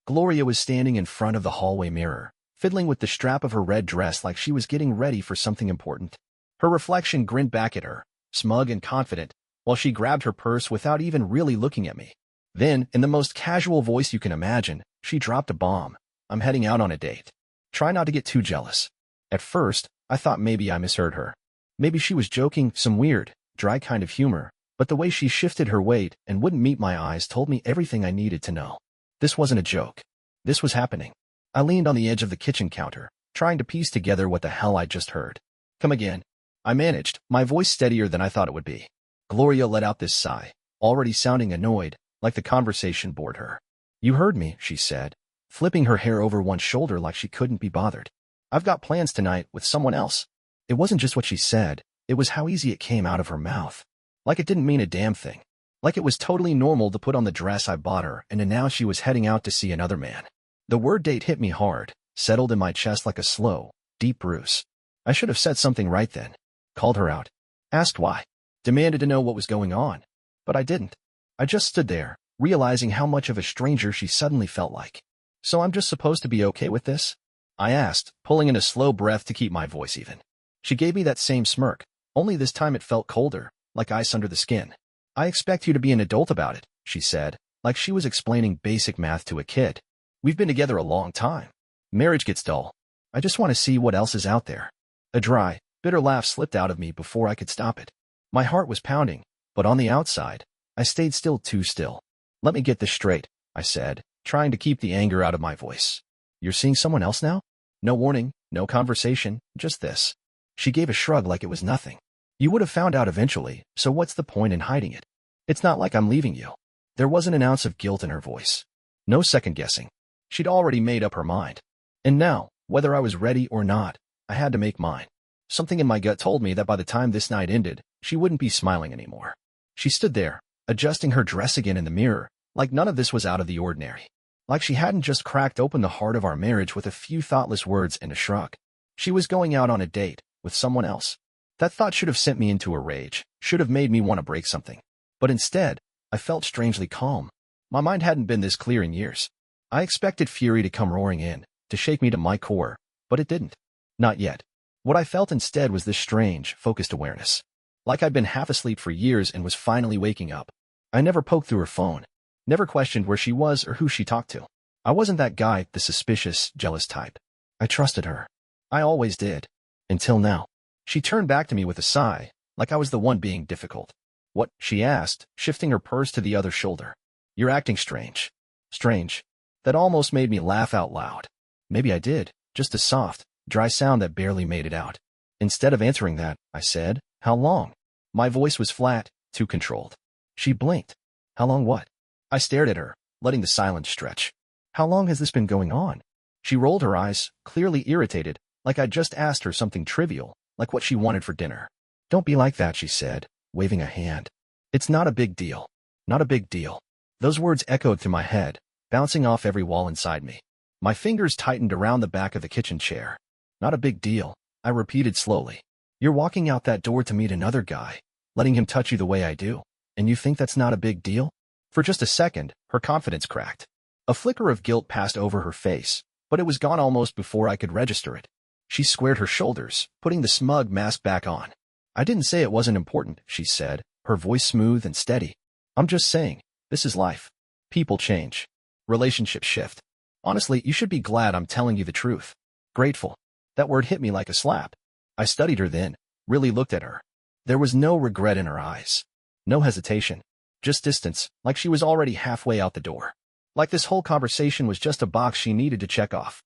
Gloria was standing in front of the hallway mirror, fiddling with the strap of her red dress like she was getting ready for something important. Her reflection grinned back at her, smug and confident, while she grabbed her purse without even really looking at me. Then, in the most casual voice you can imagine, she dropped a bomb. "I'm heading out on a date. Try not to get too jealous." At first, I thought maybe I misheard her. Maybe she was joking, some weird, dry kind of humor, but the way she shifted her weight and wouldn't meet my eyes told me everything I needed to know. This wasn't a joke. This was happening. I leaned on the edge of the kitchen counter, trying to piece together what the hell I'd just heard. "Come again," I managed, my voice steadier than I thought it would be. Gloria let out this sigh, already sounding annoyed, like the conversation bored her. "You heard me," she said, flipping her hair over one shoulder like she couldn't be bothered. "I've got plans tonight with someone else." It wasn't just what she said, it was how easy it came out of her mouth. Like it didn't mean a damn thing. Like it was totally normal to put on the dress I bought her and now she was heading out to see another man. The word date hit me hard, settled in my chest like a slow, deep bruise. I should have said something right then. Called her out. Asked why. Demanded to know what was going on. But I didn't. I just stood there, realizing how much of a stranger she suddenly felt like. "So I'm just supposed to be okay with this?" I asked, pulling in a slow breath to keep my voice even. She gave me that same smirk, only this time it felt colder, like ice under the skin. "I expect you to be an adult about it," she said, like she was explaining basic math to a kid. "We've been together a long time. Marriage gets dull. I just want to see what else is out there." A dry, bitter laugh slipped out of me before I could stop it. My heart was pounding, but on the outside, I stayed still too still. "Let me get this straight," I said, trying to keep the anger out of my voice. "You're seeing someone else now? No warning, no conversation, just this." She gave a shrug like it was nothing. "You would have found out eventually, so what's the point in hiding it? It's not like I'm leaving you." There wasn't an ounce of guilt in her voice. No second guessing. She'd already made up her mind. And now, whether I was ready or not, I had to make mine. Something in my gut told me that by the time this night ended, she wouldn't be smiling anymore. She stood there, adjusting her dress again in the mirror, like none of this was out of the ordinary. Like she hadn't just cracked open the heart of our marriage with a few thoughtless words and a shrug. She was going out on a date with someone else. That thought should have sent me into a rage, should have made me want to break something. But instead, I felt strangely calm. My mind hadn't been this clear in years. I expected fury to come roaring in, to shake me to my core, but it didn't. Not yet. What I felt instead was this strange, focused awareness. Like I'd been half asleep for years and was finally waking up. I never poked through her phone. Never questioned where she was or who she talked to. I wasn't that guy, the suspicious, jealous type. I trusted her. I always did. Until now. She turned back to me with a sigh, like I was the one being difficult. "What?" she asked, shifting her purse to the other shoulder. "You're acting strange." Strange. That almost made me laugh out loud. Maybe I did, just a soft, dry sound that barely made it out. Instead of answering that, I said, "How long?" My voice was flat, too controlled. She blinked. "How long what?" I stared at her, letting the silence stretch. "How long has this been going on?" She rolled her eyes, clearly irritated, like I'd just asked her something trivial, like what she wanted for dinner. "Don't be like that," she said, waving a hand. "It's not a big deal. Not a big deal." Those words echoed through my head, bouncing off every wall inside me. My fingers tightened around the back of the kitchen chair. "Not a big deal," I repeated slowly. "You're walking out that door to meet another guy, letting him touch you the way I do, and you think that's not a big deal?" For just a second, her confidence cracked. A flicker of guilt passed over her face, but it was gone almost before I could register it. She squared her shoulders, putting the smug mask back on. "I didn't say it wasn't important," she said, her voice smooth and steady. "I'm just saying, this is life. People change. Relationships shift. Honestly, you should be glad I'm telling you the truth." Grateful. That word hit me like a slap. I studied her then, really looked at her. There was no regret in her eyes. No hesitation. Just distance, like she was already halfway out the door. Like this whole conversation was just a box she needed to check off.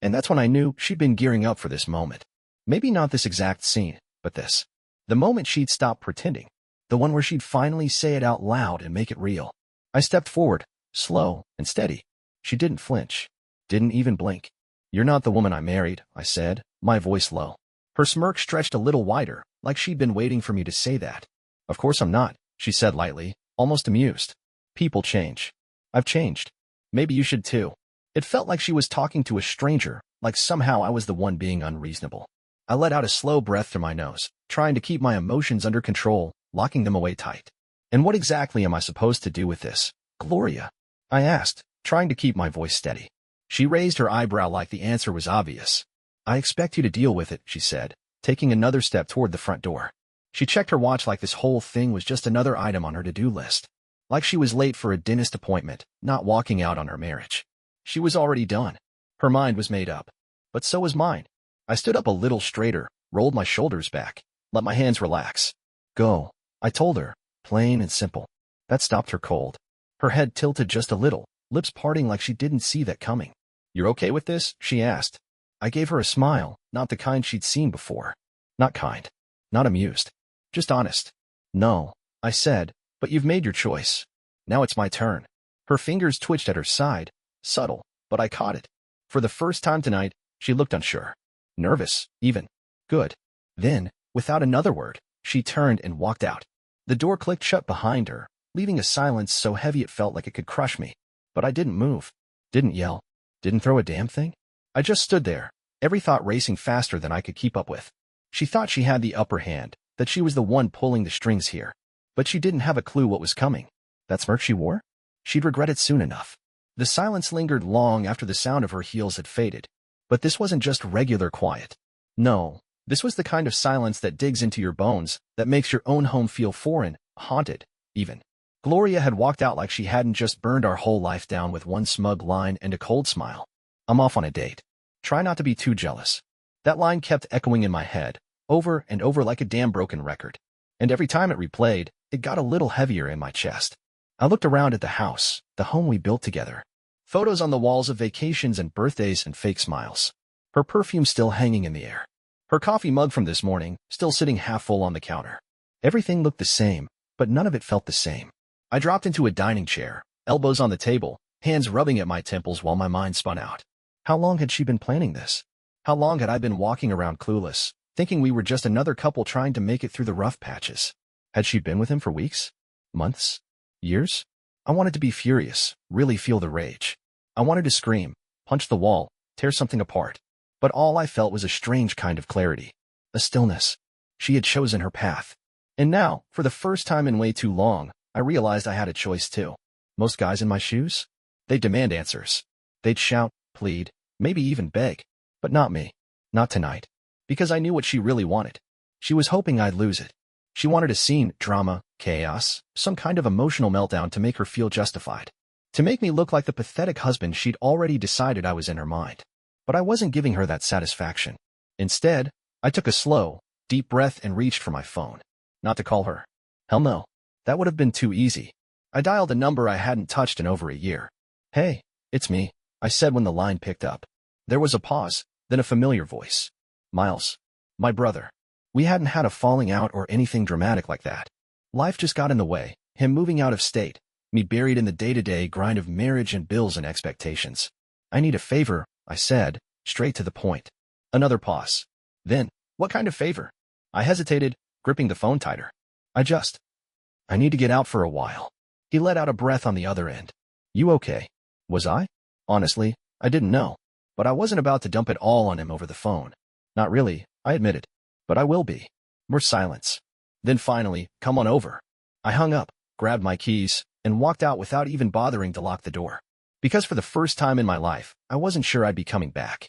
And that's when I knew she'd been gearing up for this moment. Maybe not this exact scene, but this. The moment she'd stop pretending. The one where she'd finally say it out loud and make it real. I stepped forward, slow and steady. She didn't flinch. Didn't even blink. "You're not the woman I married," I said, my voice low. Her smirk stretched a little wider, like she'd been waiting for me to say that. "Of course I'm not," she said lightly, almost amused. "People change. I've changed. Maybe you should too." It felt like she was talking to a stranger, like somehow I was the one being unreasonable. I let out a slow breath through my nose, trying to keep my emotions under control, locking them away tight. "And what exactly am I supposed to do with this, Gloria?" I asked, trying to keep my voice steady. She raised her eyebrow like the answer was obvious. I expect you to deal with it, she said, taking another step toward the front door. She checked her watch like this whole thing was just another item on her to-do list. Like she was late for a dentist appointment, not walking out on her marriage. She was already done. Her mind was made up. But so was mine. I stood up a little straighter, rolled my shoulders back, let my hands relax. Go, I told her, plain and simple. That stopped her cold. Her head tilted just a little, lips parting like she didn't see that coming. You're okay with this? She asked. I gave her a smile, not the kind she'd seen before. Not kind. Not amused. Just honest. No, I said, but you've made your choice. Now it's my turn. Her fingers twitched at her side, subtle, but I caught it. For the first time tonight, she looked unsure. Nervous, even. Good. Then, without another word, she turned and walked out. The door clicked shut behind her, leaving a silence so heavy it felt like it could crush me. But I didn't move. Didn't yell. Didn't throw a damn thing. I just stood there, every thought racing faster than I could keep up with. She thought she had the upper hand, that she was the one pulling the strings here. But she didn't have a clue what was coming. That smirk she wore? She'd regret it soon enough. The silence lingered long after the sound of her heels had faded. But this wasn't just regular quiet. No, this was the kind of silence that digs into your bones, that makes your own home feel foreign, haunted, even. Gloria had walked out like she hadn't just burned our whole life down with one smug line and a cold smile. I'm off on a date. Try not to be too jealous. That line kept echoing in my head, over and over like a damn broken record. And every time it replayed, it got a little heavier in my chest. I looked around at the house, the home we built together. Photos on the walls of vacations and birthdays and fake smiles. Her perfume still hanging in the air. Her coffee mug from this morning, still sitting half full on the counter. Everything looked the same, but none of it felt the same. I dropped into a dining chair, elbows on the table, hands rubbing at my temples while my mind spun out. How long had she been planning this? How long had I been walking around clueless, thinking we were just another couple trying to make it through the rough patches? Had she been with him for weeks? Months? Years? I wanted to be furious, really feel the rage. I wanted to scream, punch the wall, tear something apart. But all I felt was a strange kind of clarity. A stillness. She had chosen her path. And now, for the first time in way too long, I realized I had a choice too. Most guys in my shoes? They'd demand answers. They'd shout, plead, maybe even beg. But not me. Not tonight. Because I knew what she really wanted. She was hoping I'd lose it. She wanted a scene, drama, chaos, some kind of emotional meltdown to make her feel justified. To make me look like the pathetic husband she'd already decided I was in her mind. But I wasn't giving her that satisfaction. Instead, I took a slow, deep breath and reached for my phone. Not to call her. Hell no. That would have been too easy. I dialed a number I hadn't touched in over a year. Hey, it's me, I said when the line picked up. There was a pause, then a familiar voice. Miles. My brother. We hadn't had a falling out or anything dramatic like that. Life just got in the way, him moving out of state, me buried in the day-to-day grind of marriage and bills and expectations. I need a favor, I said, straight to the point. Another pause. Then, what kind of favor? I hesitated, gripping the phone tighter. I need to get out for a while. He let out a breath on the other end. You okay? Was I? Honestly, I didn't know. But I wasn't about to dump it all on him over the phone. Not really, I admitted. But I will be. More silence. Then finally, come on over. I hung up, grabbed my keys, and walked out without even bothering to lock the door. Because for the first time in my life, I wasn't sure I'd be coming back.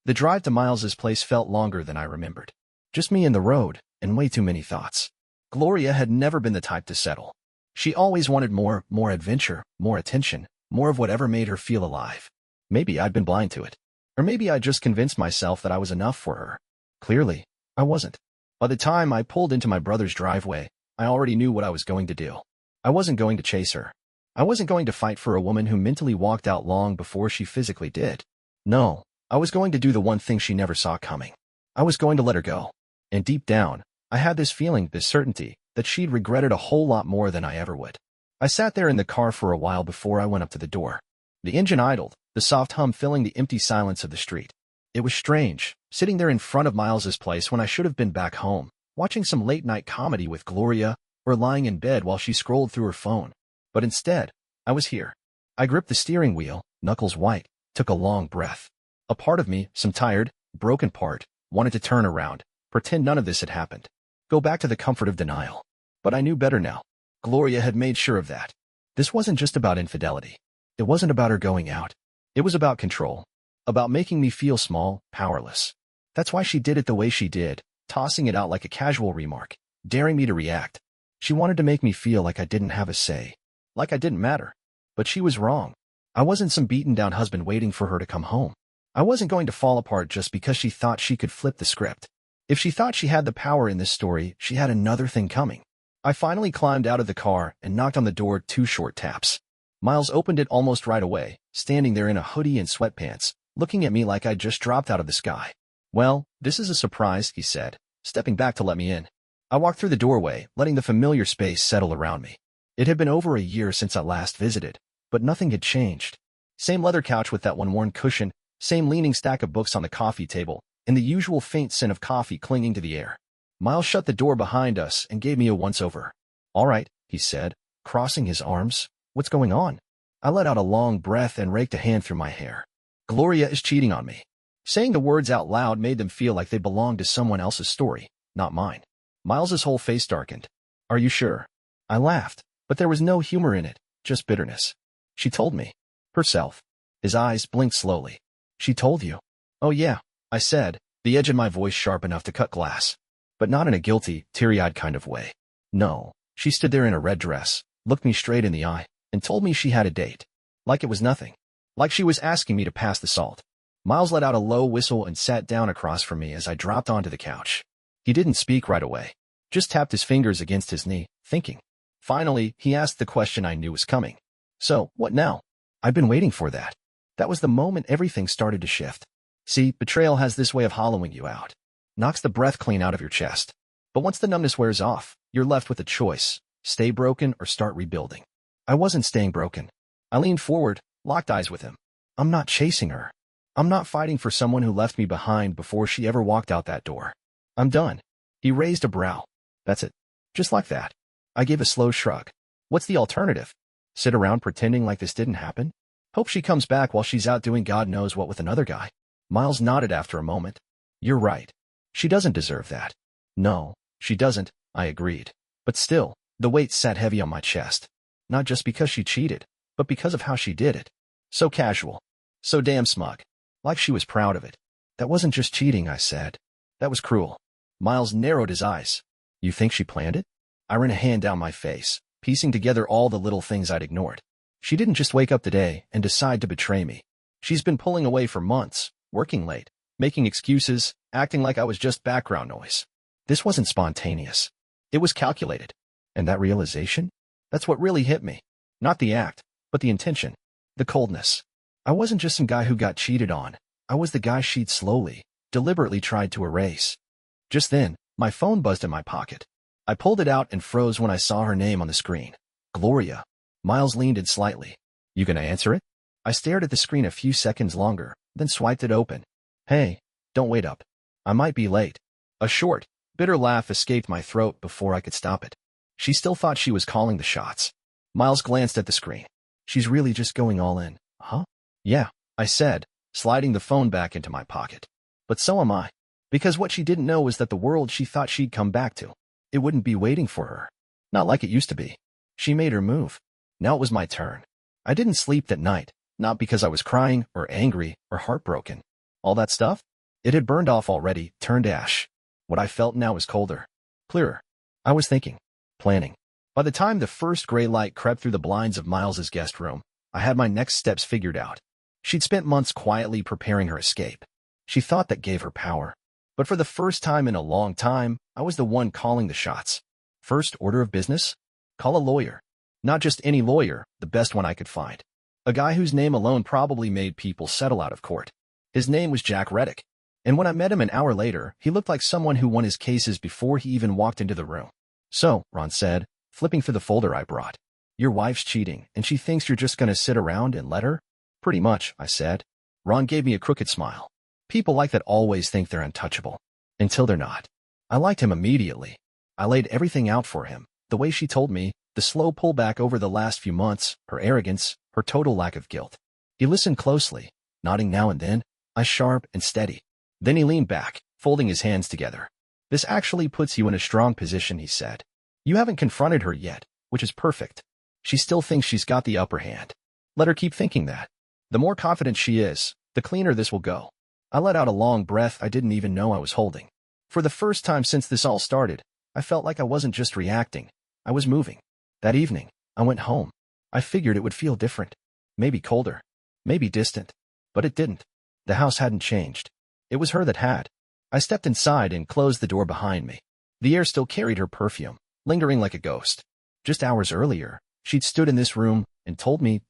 The drive to Miles's place felt longer than I remembered. Just me and the road, and way too many thoughts. Gloria had never been the type to settle. She always wanted more adventure, more attention, more of whatever made her feel alive. Maybe I'd been blind to it. Or maybe I just convinced myself that I was enough for her. Clearly, I wasn't. By the time I pulled into my brother's driveway, I already knew what I was going to do. I wasn't going to chase her. I wasn't going to fight for a woman who mentally walked out long before she physically did. No, I was going to do the one thing she never saw coming. I was going to let her go. And deep down, I had this feeling, this certainty, that she'd regret it a whole lot more than I ever would. I sat there in the car for a while before I went up to the door. The engine idled, the soft hum filling the empty silence of the street. It was strange, sitting there in front of Miles's place when I should have been back home, watching some late-night comedy with Gloria, or lying in bed while she scrolled through her phone. But instead, I was here. I gripped the steering wheel, knuckles white, took a long breath. A part of me, some tired, broken part, wanted to turn around, pretend none of this had happened. Go back to the comfort of denial. But I knew better now. Gloria had made sure of that. This wasn't just about infidelity. It wasn't about her going out. It was about control. About making me feel small, powerless. That's why she did it the way she did, tossing it out like a casual remark, daring me to react. She wanted to make me feel like I didn't have a say, like I didn't matter. But she was wrong. I wasn't some beaten-down husband waiting for her to come home. I wasn't going to fall apart just because she thought she could flip the script. If she thought she had the power in this story, she had another thing coming. I finally climbed out of the car and knocked on the door 2 short taps. Miles opened it almost right away, standing there in a hoodie and sweatpants, looking at me like I'd just dropped out of the sky. "Well, this is a surprise," he said, stepping back to let me in. I walked through the doorway, letting the familiar space settle around me. It had been over a year since I last visited, but nothing had changed. Same leather couch with that one worn cushion, same leaning stack of books on the coffee table, and the usual faint scent of coffee clinging to the air. Miles shut the door behind us and gave me a once-over. "All right," he said, crossing his arms. "What's going on?" I let out a long breath and raked a hand through my hair. "Gloria is cheating on me." Saying the words out loud made them feel like they belonged to someone else's story, not mine. Miles's whole face darkened. "Are you sure?" I laughed, but there was no humor in it, just bitterness. "She told me." "Herself." His eyes blinked slowly. "She told you?" "Oh yeah," I said, the edge of my voice sharp enough to cut glass. But not in a guilty, teary-eyed kind of way. "No." She stood there in a red dress, looked me straight in the eye, and told me she had a date. Like it was nothing. Like she was asking me to pass the salt. Miles let out a low whistle and sat down across from me as I dropped onto the couch. He didn't speak right away. Just tapped his fingers against his knee, thinking. Finally, he asked the question I knew was coming. "So, what now?" I'd been waiting for that. That was the moment everything started to shift. See, betrayal has this way of hollowing you out. Knocks the breath clean out of your chest. But once the numbness wears off, you're left with a choice. Stay broken or start rebuilding. I wasn't staying broken. I leaned forward, locked eyes with him. I'm not chasing her. I'm not fighting for someone who left me behind before she ever walked out that door. I'm done. He raised a brow. That's it. Just like that. I gave a slow shrug. What's the alternative? Sit around pretending like this didn't happen? Hope she comes back while she's out doing God knows what with another guy. Miles nodded after a moment. You're right. She doesn't deserve that. No, she doesn't, I agreed. But still, the weight sat heavy on my chest. Not just because she cheated, but because of how she did it. So casual. So damn smug. Like she was proud of it. That wasn't just cheating, I said. That was cruel. Miles narrowed his eyes. You think she planned it? I ran a hand down my face, piecing together all the little things I'd ignored. She didn't just wake up today and decide to betray me. She's been pulling away for months, working late, making excuses, acting like I was just background noise. This wasn't spontaneous. It was calculated. And that realization? That's what really hit me. Not the act, but the intention. The coldness. I wasn't just some guy who got cheated on. I was the guy she'd slowly, deliberately tried to erase. Just then, my phone buzzed in my pocket. I pulled it out and froze when I saw her name on the screen. Gloria. Miles leaned in slightly. You gonna answer it? I stared at the screen a few seconds longer, then swiped it open. Hey, don't wait up. I might be late. A short, bitter laugh escaped my throat before I could stop it. She still thought she was calling the shots. Miles glanced at the screen. She's really just going all in, huh? Yeah, I said, sliding the phone back into my pocket. But so am I. Because what she didn't know was that the world she thought she'd come back to, it wouldn't be waiting for her. Not like it used to be. She made her move. Now it was my turn. I didn't sleep that night, not because I was crying or angry or heartbroken. All that stuff? It had burned off already, turned ash. What I felt now was colder, clearer. I was thinking, planning. By the time the first gray light crept through the blinds of Miles's guest room, I had my next steps figured out. She'd spent months quietly preparing her escape. She thought that gave her power. But for the first time in a long time, I was the one calling the shots. First order of business? Call a lawyer. Not just any lawyer, the best one I could find. A guy whose name alone probably made people settle out of court. His name was Jack Reddick. And when I met him an hour later, he looked like someone who won his cases before he even walked into the room. So, Ron said, flipping through the folder I brought. Your wife's cheating, and she thinks you're just gonna sit around and let her? Pretty much, I said. Ron gave me a crooked smile. People like that always think they're untouchable. Until they're not. I liked him immediately. I laid everything out for him, the way she told me, the slow pullback over the last few months, her arrogance, her total lack of guilt. He listened closely, nodding now and then, eyes sharp and steady. Then he leaned back, folding his hands together. This actually puts you in a strong position, he said. You haven't confronted her yet, which is perfect. She still thinks she's got the upper hand. Let her keep thinking that. The more confident she is, the cleaner this will go. I let out a long breath I didn't even know I was holding. For the first time since this all started, I felt like I wasn't just reacting. I was moving. That evening, I went home. I figured it would feel different. Maybe colder. Maybe distant. But it didn't. The house hadn't changed. It was her that had. I stepped inside and closed the door behind me. The air still carried her perfume, lingering like a ghost. Just hours earlier, she'd stood in this room and told me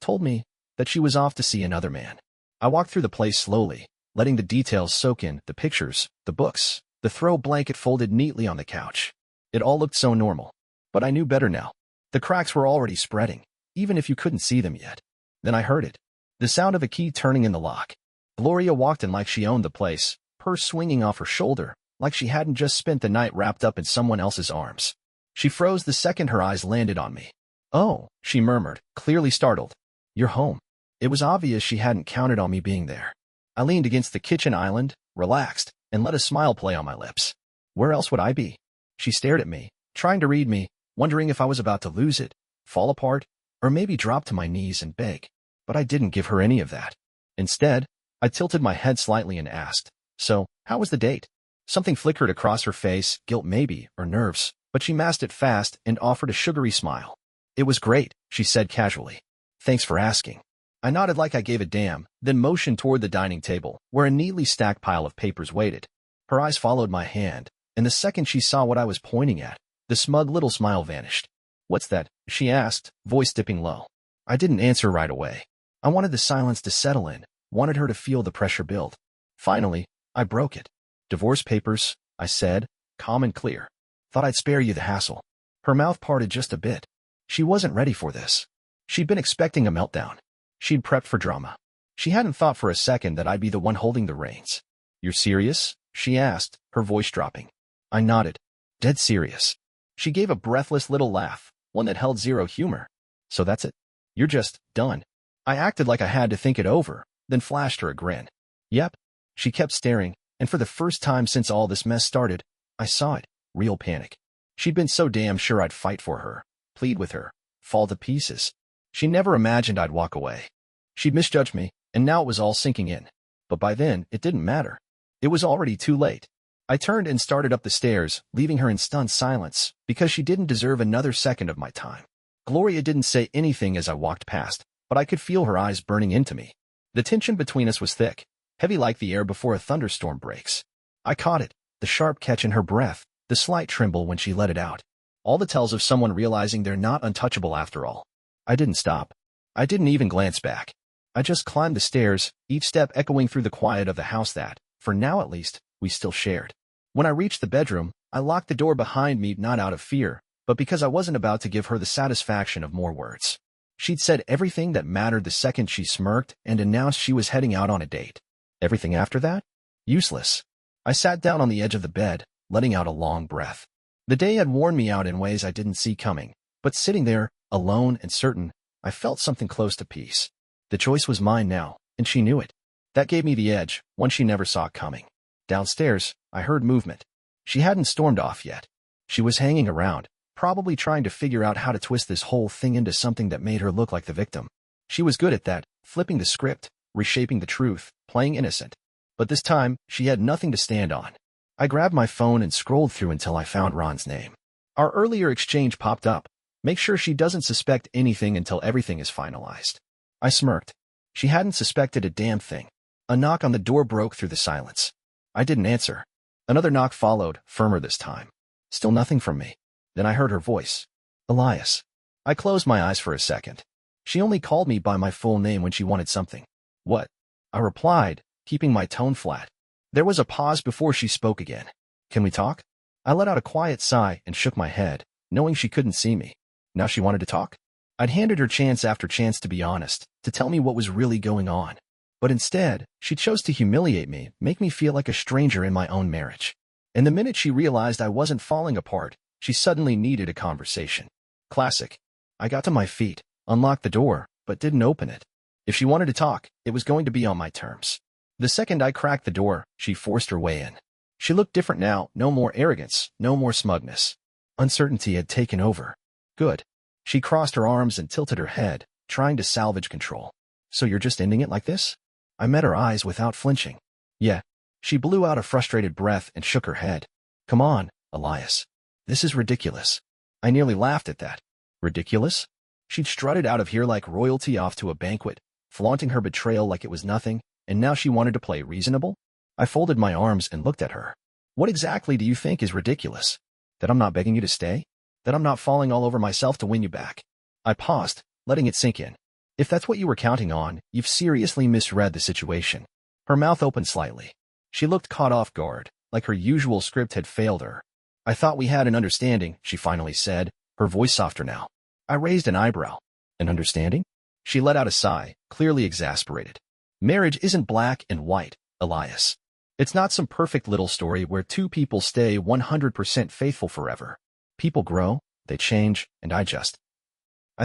that she was off to see another man. I walked through the place slowly, letting the details soak in, the pictures, the books, the throw blanket folded neatly on the couch. It all looked so normal. But I knew better now. The cracks were already spreading, even if you couldn't see them yet. Then I heard it. The sound of a key turning in the lock. Gloria walked in like she owned the place, purse swinging off her shoulder, like she hadn't just spent the night wrapped up in someone else's arms. She froze the second her eyes landed on me. "Oh," she murmured, clearly startled. "You're home." It was obvious she hadn't counted on me being there. I leaned against the kitchen island, relaxed, and let a smile play on my lips. Where else would I be? She stared at me, trying to read me, wondering if I was about to lose it, fall apart, or maybe drop to my knees and beg. But I didn't give her any of that. Instead, I tilted my head slightly and asked, "So, how was the date?" Something flickered across her face, guilt maybe, or nerves, but she masked it fast and offered a sugary smile. "It was great," she said casually. "Thanks for asking." I nodded like I gave a damn, then motioned toward the dining table, where a neatly stacked pile of papers waited. Her eyes followed my hand, and the second she saw what I was pointing at, the smug little smile vanished. "What's that?" she asked, voice dipping low. I didn't answer right away. I wanted the silence to settle in, wanted her to feel the pressure build. Finally, I broke it. "Divorce papers," I said, calm and clear. "Thought I'd spare you the hassle." Her mouth parted just a bit. She wasn't ready for this. She'd been expecting a meltdown. She'd prepped for drama. She hadn't thought for a second that I'd be the one holding the reins. "You're serious?" she asked, her voice dropping. I nodded. "Dead serious." She gave a breathless little laugh, one that held zero humor. "So that's it? You're just done?" I acted like I had to think it over, then flashed her a grin. "Yep." She kept staring, and for the first time since all this mess started, I saw it. Real panic. She'd been so damn sure I'd fight for her, plead with her, fall to pieces. She never imagined I'd walk away. She'd misjudged me, and now it was all sinking in. But by then, it didn't matter. It was already too late. I turned and started up the stairs, leaving her in stunned silence, because she didn't deserve another second of my time. Gloria didn't say anything as I walked past, but I could feel her eyes burning into me. The tension between us was thick, heavy like the air before a thunderstorm breaks. I caught it, the sharp catch in her breath, the slight tremble when she let it out. All the tells of someone realizing they're not untouchable after all. I didn't stop. I didn't even glance back. I just climbed the stairs, each step echoing through the quiet of the house that, for now at least, we still shared. When I reached the bedroom, I locked the door behind me not out of fear, but because I wasn't about to give her the satisfaction of more words. She'd said everything that mattered the second she smirked and announced she was heading out on a date. Everything after that? Useless. I sat down on the edge of the bed, letting out a long breath. The day had worn me out in ways I didn't see coming, but sitting there, alone and certain, I felt something close to peace. The choice was mine now, and she knew it. That gave me the edge, one she never saw coming. Downstairs, I heard movement. She hadn't stormed off yet. She was hanging around, probably trying to figure out how to twist this whole thing into something that made her look like the victim. She was good at that, flipping the script, reshaping the truth, playing innocent. But this time, she had nothing to stand on. I grabbed my phone and scrolled through until I found Ron's name. Our earlier exchange popped up. Make sure she doesn't suspect anything until everything is finalized. I smirked. She hadn't suspected a damn thing. A knock on the door broke through the silence. I didn't answer. Another knock followed, firmer this time. Still nothing from me. Then I heard her voice. "Elias." I closed my eyes for a second. She only called me by my full name when she wanted something. "What?" I replied, keeping my tone flat. There was a pause before she spoke again. "Can we talk?" I let out a quiet sigh and shook my head, knowing she couldn't see me. Now she wanted to talk? I'd handed her chance after chance to be honest, to tell me what was really going on. But instead, she chose to humiliate me, make me feel like a stranger in my own marriage. And the minute she realized I wasn't falling apart, she suddenly needed a conversation. Classic. I got to my feet, unlocked the door, but didn't open it. If she wanted to talk, it was going to be on my terms. The second I cracked the door, she forced her way in. She looked different now, no more arrogance, no more smugness. Uncertainty had taken over. Good. She crossed her arms and tilted her head, trying to salvage control. So you're just ending it like this? I met her eyes without flinching. Yeah. She blew out a frustrated breath and shook her head. Come on, Elias. This is ridiculous. I nearly laughed at that. Ridiculous? She'd strutted out of here like royalty off to a banquet, flaunting her betrayal like it was nothing, and now she wanted to play reasonable? I folded my arms and looked at her. What exactly do you think is ridiculous? That I'm not begging you to stay? That I'm not falling all over myself to win you back? I paused, letting it sink in. If that's what you were counting on, you've seriously misread the situation. Her mouth opened slightly. She looked caught off guard, like her usual script had failed her. I thought we had an understanding, she finally said, her voice softer now. I raised an eyebrow. An understanding? She let out a sigh, clearly exasperated. Marriage isn't black and white, Elias. It's not some perfect little story where two people stay 100% faithful forever. People grow, they change, and I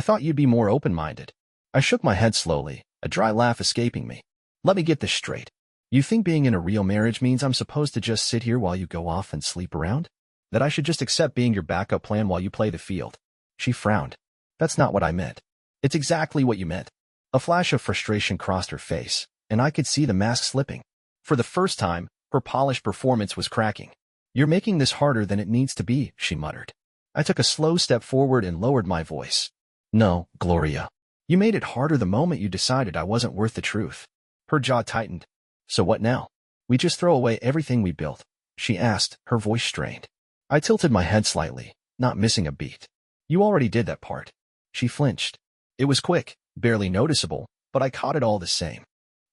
thought you'd be more open-minded. I shook my head slowly, a dry laugh escaping me. Let me get this straight. You think being in a real marriage means I'm supposed to just sit here while you go off and sleep around? That I should just accept being your backup plan while you play the field? She frowned. That's not what I meant. It's exactly what you meant. A flash of frustration crossed her face, and I could see the mask slipping. For the first time, her polished performance was cracking. You're making this harder than it needs to be, she muttered. I took a slow step forward and lowered my voice. No, Gloria. You made it harder the moment you decided I wasn't worth the truth. Her jaw tightened. So what now? We just throw away everything we built? She asked, her voice strained. I tilted my head slightly, not missing a beat. You already did that part. She flinched. It was quick, barely noticeable, but I caught it all the same.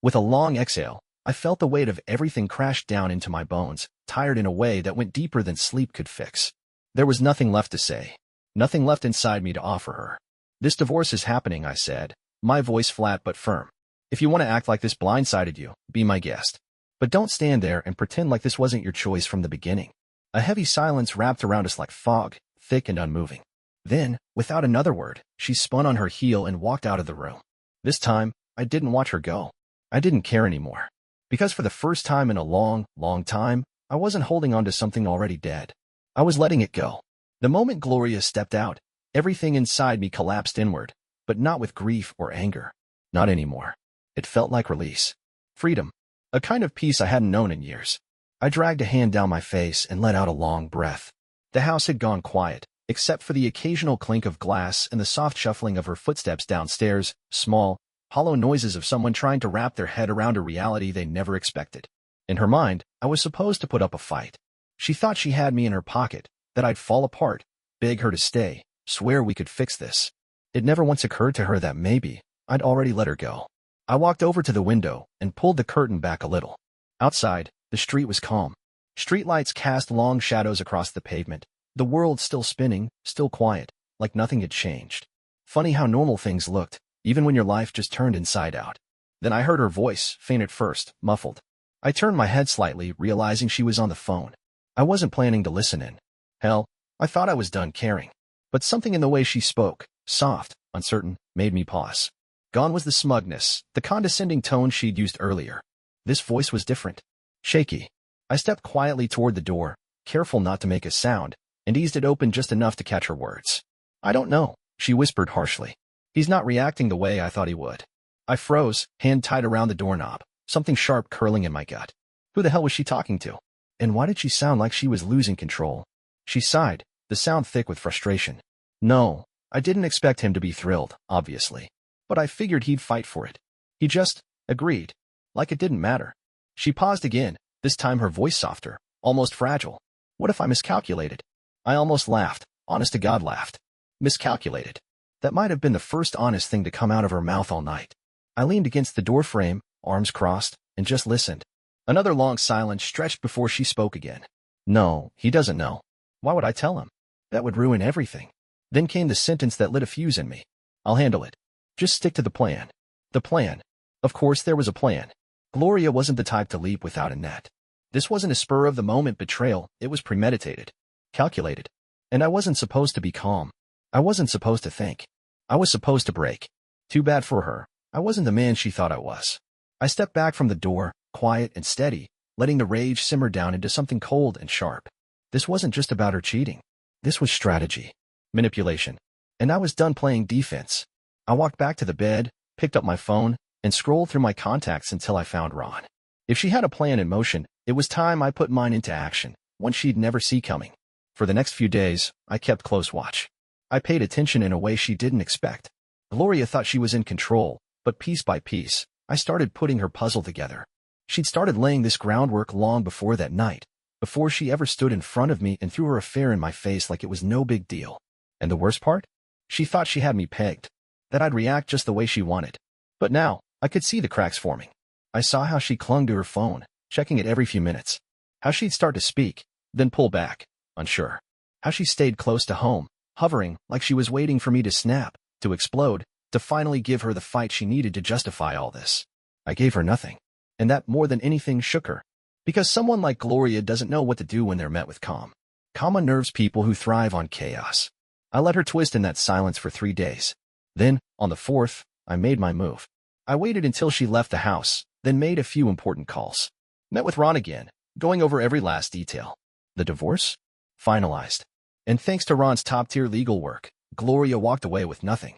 With a long exhale, I felt the weight of everything crash down into my bones, tired in a way that went deeper than sleep could fix. There was nothing left to say. Nothing left inside me to offer her. This divorce is happening, I said, my voice flat but firm. If you want to act like this blindsided you, be my guest. But don't stand there and pretend like this wasn't your choice from the beginning. A heavy silence wrapped around us like fog, thick and unmoving. Then, without another word, she spun on her heel and walked out of the room. This time, I didn't watch her go. I didn't care anymore. Because for the first time in a long, long time, I wasn't holding on to something already dead. I was letting it go. The moment Gloria stepped out, everything inside me collapsed inward, but not with grief or anger. Not anymore. It felt like release. Freedom. A kind of peace I hadn't known in years. I dragged a hand down my face and let out a long breath. The house had gone quiet, except for the occasional clink of glass and the soft shuffling of her footsteps downstairs, small, hollow noises of someone trying to wrap their head around a reality they never expected. In her mind, I was supposed to put up a fight. She thought she had me in her pocket, that I'd fall apart, beg her to stay, swear we could fix this. It never once occurred to her that maybe I'd already let her go. I walked over to the window and pulled the curtain back a little. Outside, the street was calm. Streetlights cast long shadows across the pavement, the world still spinning, still quiet, like nothing had changed. Funny how normal things looked, even when your life just turned inside out. Then I heard her voice, faint at first, muffled. I turned my head slightly, realizing she was on the phone. I wasn't planning to listen in. Hell, I thought I was done caring. But something in the way she spoke, soft, uncertain, made me pause. Gone was the smugness, the condescending tone she'd used earlier. This voice was different. Shaky. I stepped quietly toward the door, careful not to make a sound, and eased it open just enough to catch her words. I don't know, she whispered harshly. He's not reacting the way I thought he would. I froze, hand tied around the doorknob, something sharp curling in my gut. Who the hell was she talking to? And why did she sound like she was losing control? She sighed, the sound thick with frustration. No, I didn't expect him to be thrilled, obviously. But I figured he'd fight for it. He just agreed. Like it didn't matter. She paused again, this time her voice softer, almost fragile. What if I miscalculated? I almost laughed, honest to God laughed. Miscalculated. That might have been the first honest thing to come out of her mouth all night. I leaned against the door frame, arms crossed, and just listened. Another long silence stretched before she spoke again. No, he doesn't know. Why would I tell him? That would ruin everything. Then came the sentence that lit a fuse in me. I'll handle it. Just stick to the plan. The plan. Of course there was a plan. Gloria wasn't the type to leap without a net. This wasn't a spur-of-the-moment betrayal, it was premeditated. Calculated. And I wasn't supposed to be calm. I wasn't supposed to think. I was supposed to break. Too bad for her. I wasn't the man she thought I was. I stepped back from the door, quiet and steady, letting the rage simmer down into something cold and sharp. This wasn't just about her cheating. This was strategy. Manipulation. And I was done playing defense. I walked back to the bed, picked up my phone, and scrolled through my contacts until I found Ron. If she had a plan in motion, it was time I put mine into action, one she'd never see coming. For the next few days, I kept close watch. I paid attention in a way she didn't expect. Gloria thought she was in control, but piece by piece, I started putting her puzzle together. She'd started laying this groundwork long before that night, before she ever stood in front of me and threw her affair in my face like it was no big deal. And the worst part? She thought she had me pegged, that I'd react just the way she wanted. But now, I could see the cracks forming. I saw how she clung to her phone, checking it every few minutes. How she'd start to speak, then pull back, unsure. How she stayed close to home, hovering like she was waiting for me to snap, to explode, to finally give her the fight she needed to justify all this. I gave her nothing. And that more than anything shook her. Because someone like Gloria doesn't know what to do when they're met with calm. Calm unnerves people who thrive on chaos. I let her twist in that silence for 3 days. Then, on the 4th, I made my move. I waited until she left the house, then made a few important calls. Met with Ron again, going over every last detail. The divorce? Finalized. And thanks to Ron's top-tier legal work, Gloria walked away with nothing.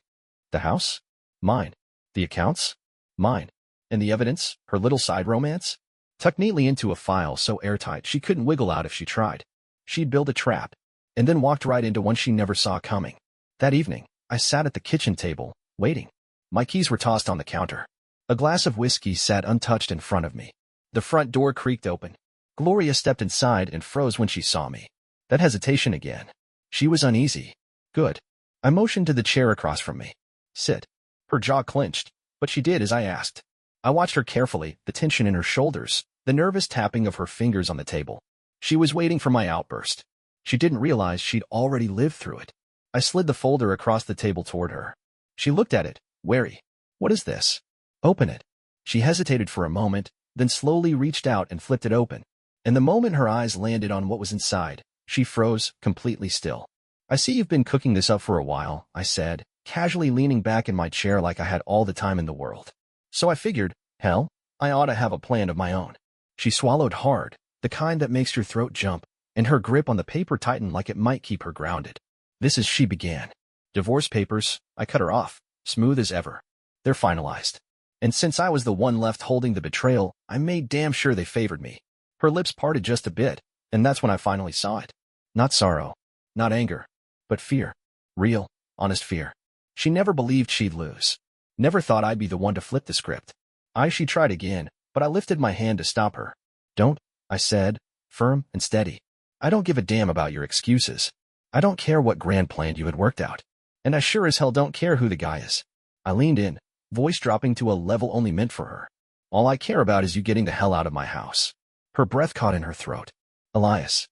The house? Mine. The accounts? Mine. And the evidence, her little side romance? Tucked neatly into a file so airtight she couldn't wiggle out if she tried. She'd build a trap, and then walked right into one she never saw coming. That evening, I sat at the kitchen table, waiting. My keys were tossed on the counter. A glass of whiskey sat untouched in front of me. The front door creaked open. Gloria stepped inside and froze when she saw me. That hesitation again. She was uneasy. Good. I motioned to the chair across from me. Sit. Her jaw clenched, but she did as I asked. I watched her carefully, the tension in her shoulders, the nervous tapping of her fingers on the table. She was waiting for my outburst. She didn't realize she'd already lived through it. I slid the folder across the table toward her. She looked at it, wary. What is this? Open it. She hesitated for a moment, then slowly reached out and flipped it open. And the moment her eyes landed on what was inside, she froze, completely still. I see you've been cooking this up for a while, I said, casually leaning back in my chair like I had all the time in the world. So I figured, hell, I ought to have a plan of my own. She swallowed hard, the kind that makes your throat jump, and her grip on the paper tightened like it might keep her grounded. This is she began. Divorce papers, I cut her off, smooth as ever. They're finalized. And since I was the one left holding the betrayal, I made damn sure they favored me. Her lips parted just a bit, and that's when I finally saw it. Not sorrow, not anger, but fear. Real, honest fear. She never believed she'd lose. Never thought I'd be the one to flip the script. She tried again, but I lifted my hand to stop her. Don't, I said, firm and steady. I don't give a damn about your excuses. I don't care what grand plan you had worked out. And I sure as hell don't care who the guy is. I leaned in, voice dropping to a level only meant for her. All I care about is you getting the hell out of my house. Her breath caught in her throat. Elias.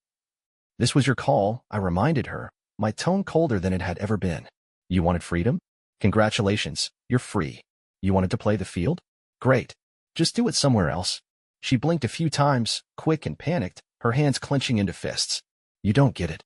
This was your call, I reminded her, my tone colder than it had ever been. You wanted freedom? Congratulations, you're free. You wanted to play the field? Great. Just do it somewhere else. She blinked a few times, quick and panicked, her hands clenching into fists. You don't get it.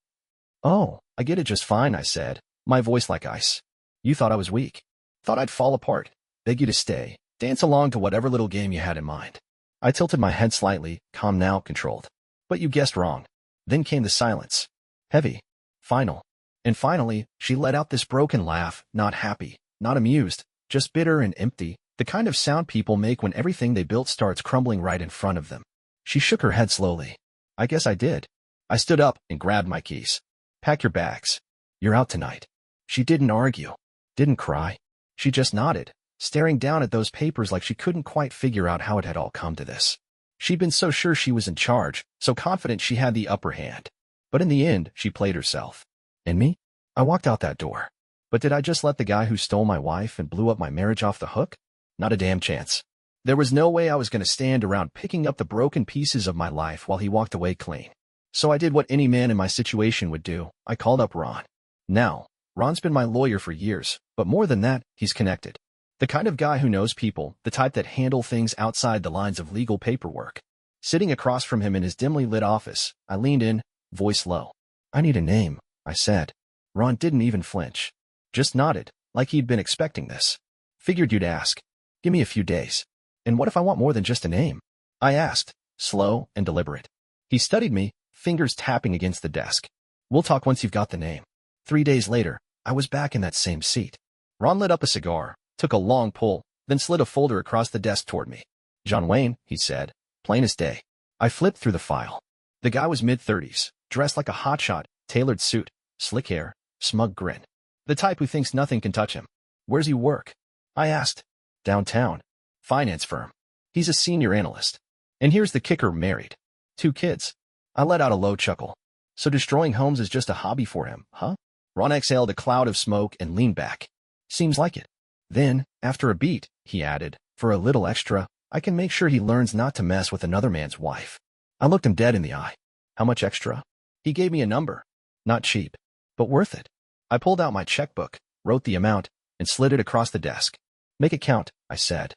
Oh, I get it just fine, I said, my voice like ice. You thought I was weak. Thought I'd fall apart, beg you to stay, dance along to whatever little game you had in mind. I tilted my head slightly, calm now, controlled. But you guessed wrong. Then came the silence. Heavy. Final. And finally, she let out this broken laugh, not happy, not amused, just bitter and empty, the kind of sound people make when everything they built starts crumbling right in front of them. She shook her head slowly. I guess I did. I stood up and grabbed my keys. Pack your bags. You're out tonight. She didn't argue. Didn't cry. She just nodded, staring down at those papers like she couldn't quite figure out how it had all come to this. She'd been so sure she was in charge, so confident she had the upper hand. But in the end, she played herself. And me? I walked out that door. But did I just let the guy who stole my wife and blew up my marriage off the hook? Not a damn chance. There was no way I was going to stand around picking up the broken pieces of my life while he walked away clean. So I did what any man in my situation would do. I called up Ron. Now, Ron's been my lawyer for years, but more than that, he's connected. The kind of guy who knows people, the type that handle things outside the lines of legal paperwork. Sitting across from him in his dimly lit office, I leaned in, voice low. I need a name, I said. Ron didn't even flinch. Just nodded, like he'd been expecting this. Figured you'd ask. Give me a few days. And what if I want more than just a name? I asked, slow and deliberate. He studied me, fingers tapping against the desk. We'll talk once you've got the name. 3 days later, I was back in that same seat. Ron lit up a cigar, took a long pull, then slid a folder across the desk toward me. "John Wayne," he said, plain as day. I flipped through the file. The guy was mid-30s, dressed like a hotshot, tailored suit, slick hair, smug grin. The type who thinks nothing can touch him. "Where's he work?" I asked. "Downtown. Finance firm. He's a senior analyst. And here's the kicker, married. 2 kids." I let out a low chuckle. "So destroying homes is just a hobby for him, huh?" Ron exhaled a cloud of smoke and leaned back. "Seems like it." Then, after a beat, he added, "For a little extra, I can make sure he learns not to mess with another man's wife." I looked him dead in the eye. "How much extra?" He gave me a number. "Not cheap, but worth it." I pulled out my checkbook, wrote the amount, and slid it across the desk. "Make it count," I said.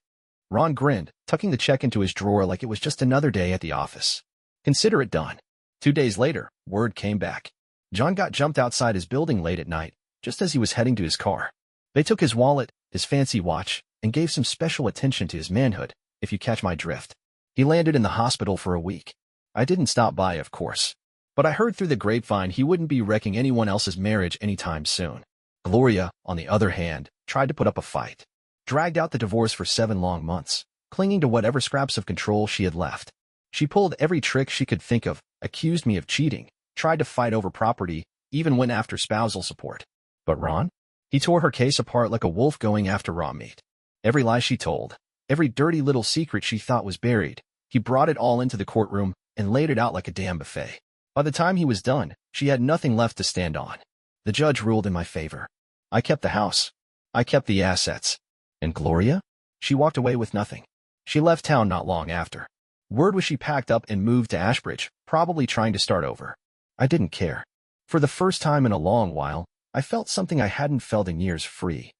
Ron grinned, tucking the check into his drawer like it was just another day at the office. "Consider it done." 2 days later, word came back. John got jumped outside his building late at night, just as he was heading to his car. They took his wallet, his fancy watch, and gave some special attention to his manhood, if you catch my drift. He landed in the hospital for a week. I didn't stop by, of course. But I heard through the grapevine he wouldn't be wrecking anyone else's marriage anytime soon. Gloria, on the other hand, tried to put up a fight. Dragged out the divorce for 7 long months, clinging to whatever scraps of control she had left. She pulled every trick she could think of, accused me of cheating, tried to fight over property, even went after spousal support. But Ron? He tore her case apart like a wolf going after raw meat. Every lie she told, every dirty little secret she thought was buried, he brought it all into the courtroom and laid it out like a damn buffet. By the time he was done, she had nothing left to stand on. The judge ruled in my favor. I kept the house. I kept the assets. And Gloria? She walked away with nothing. She left town not long after. Word was she packed up and moved to Ashbridge, probably trying to start over. I didn't care. For the first time in a long while, I felt something I hadn't felt in years: free.